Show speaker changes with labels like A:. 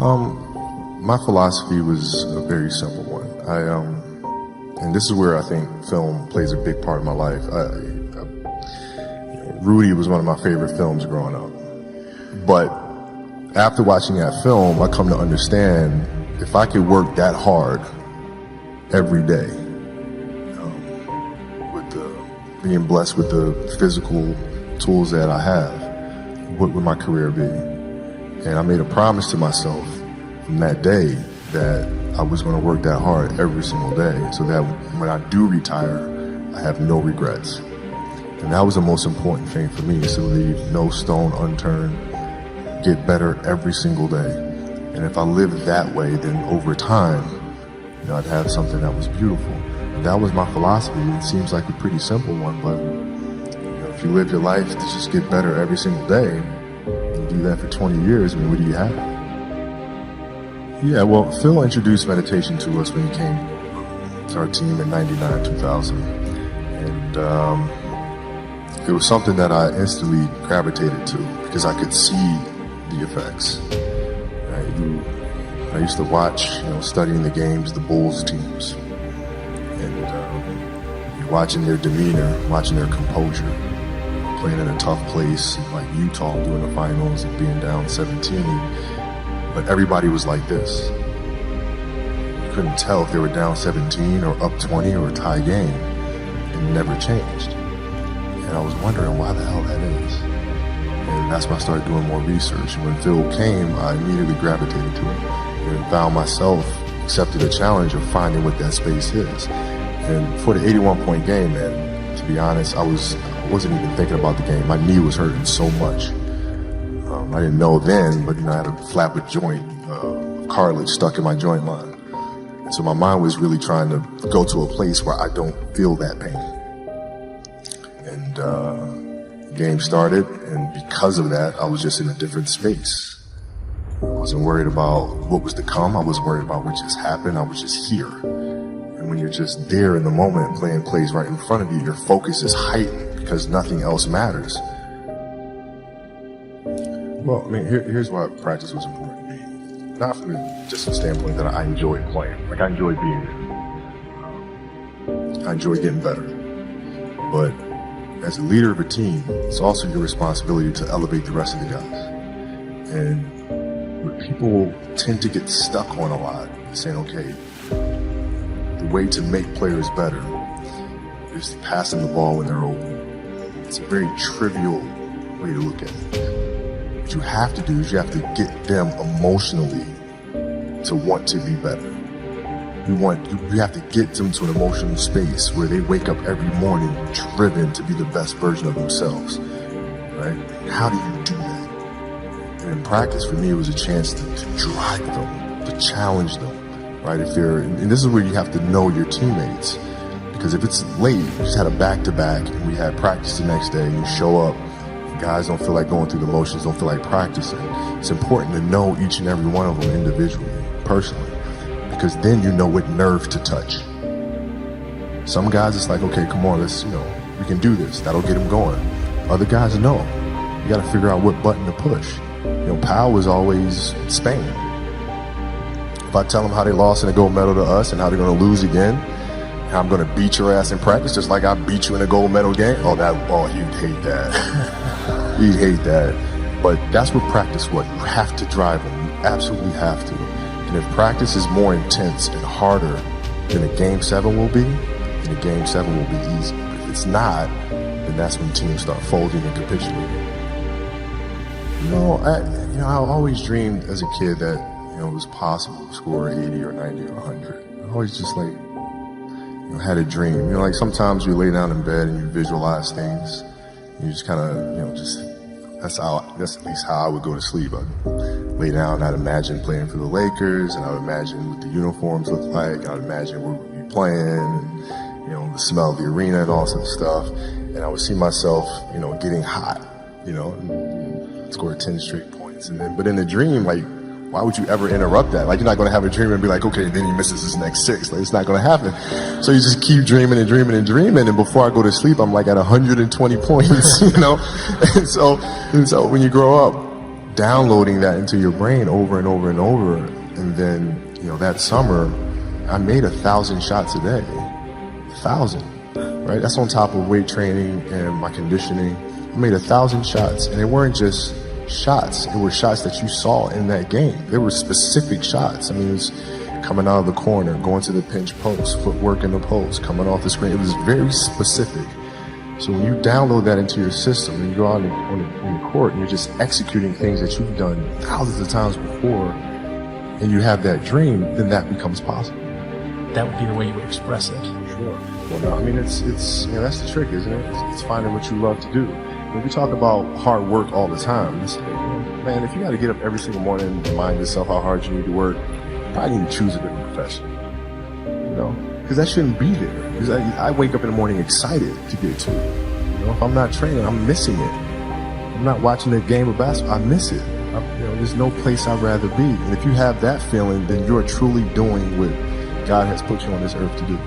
A: My philosophy was a very simple one. And this is where I think film plays a big part in my life. Rudy was one of my favorite films growing up. But after watching that film, I come to understand if I could work that hard every day, being blessed with the physical tools that I have, what would my career be? And I made a promise to myself from that day that I was going to work that hard every single day so that when I do retire, I have no regrets. And that was the most important thing for me, is to leave no stone unturned, get better every single day. And if I lived that way, then over time, I'd have something that was beautiful. And that was my philosophy. It seems like a pretty simple one, but if you live your life to just get better every single day, and do that for 20 years, what do you have? Yeah, well, Phil introduced meditation to us when he came to our team in 99, 2000. And it was something that I instantly gravitated to because I could see the effects. I used to watch, studying the games, the Bulls teams, and watching their demeanor, watching their composure, playing in a tough place like Utah doing the finals and being down 17. But everybody was like this. You couldn't tell if they were down 17 or up 20 or a tie game. It never changed. And I was wondering why the hell that is. And that's when I started doing more research. And when Phil came, I immediately gravitated to it and found myself accepted a challenge of finding what that space is. And for the 81-point game, man, to be honest, I wasn't even thinking about the game. My knee was hurting so much. I didn't know then, but I had a flapper joint, cartilage stuck in my joint line. And so my mind was really trying to go to a place where I don't feel that pain. And the game started, and because of that, I was just in a different space. I wasn't worried about what was to come. I wasn't worried about what just happened. I was just here. And when you're just there in the moment, playing plays right in front of you, your focus is heightened because nothing else matters. Well, here's why practice was important to me. Not from just the standpoint that I enjoyed playing. Like, I enjoyed being there. I enjoyed getting better. But as a leader of a team, it's also your responsibility to elevate the rest of the guys. And what people tend to get stuck on a lot is saying, okay, the way to make players better is to pass them the ball when they're open. It's a very trivial way to look at it. What you have to do is you have to get them emotionally to want to be better. You have to get them to an emotional space where they wake up every morning driven to be the best version of themselves, right? How do you do that? And in practice, for me, it was a chance to drive them, to challenge them, right? And this is where you have to know your teammates, because if it's late, you just had a back-to-back, and we had practice the next day, and you show up, guys don't feel like going through the motions, don't feel like practicing. It's important to know each and every one of them individually, personally, because then you know what nerve to touch. Some guys, it's like, okay, come on, let's, we can do this. That'll get them going. Other guys, no. You got to figure out what button to push. Powell was always Spain. If I tell them how they lost in a gold medal to us and how they're going to lose again, how I'm going to beat your ass in practice just like I beat you in a gold medal game, you'd hate that. You'd hate that. But that's what practice was. You have to drive them. You absolutely have to. And if practice is more intense and harder than a Game 7 will be, then a Game 7 will be easy. But if it's not, then that's when teams start folding and capitulating. I always dreamed as a kid that, it was possible to score 80 or 90 or 100. I always just had a dream. Like sometimes you lay down in bed and you visualize things. And you just kind of, that's at least how I would go to sleep. I'd lay down and I'd imagine playing for the Lakers, and I would imagine what the uniforms look like. I would imagine where we'd be playing, and, the smell of the arena and all sorts of stuff. And I would see myself, getting hot, and score 10 straight points. But in the dream, why would you ever interrupt that? You're not going to have a dream and be like, okay, then he misses his next 6. It's not going to happen. So you just keep dreaming and dreaming and dreaming. And before I go to sleep, I'm at 120 points, And so when you grow up, downloading that into your brain over and over and over. And then, that summer, I made 1,000 shots a day. 1,000, right? That's on top of weight training and my conditioning. I made 1,000 shots, and they weren't just shots. It were shots that you saw in that game. There were specific shots. I mean, it was coming out of the corner, going to the pinch post, footwork in the post, coming off the screen. It was very specific. So when you download that into your system and you go out on the court and you're just executing things that you've done thousands of times before, and you have that dream, then that becomes possible.
B: That would be the way you would express it.
A: Sure. Well, no, I mean, it's that's the trick, isn't it? It's finding what you love to do. When we talk about hard work all the time, man, if you got to get up every single morning and remind yourself how hard you need to work, you probably need to choose a different profession. Because that shouldn't be there. Because I wake up in the morning excited to get to it. If I'm not training, I'm missing it. I'm not watching a game of basketball, I miss it. There's no place I'd rather be. And if you have that feeling, then you're truly doing what God has put you on this earth to do.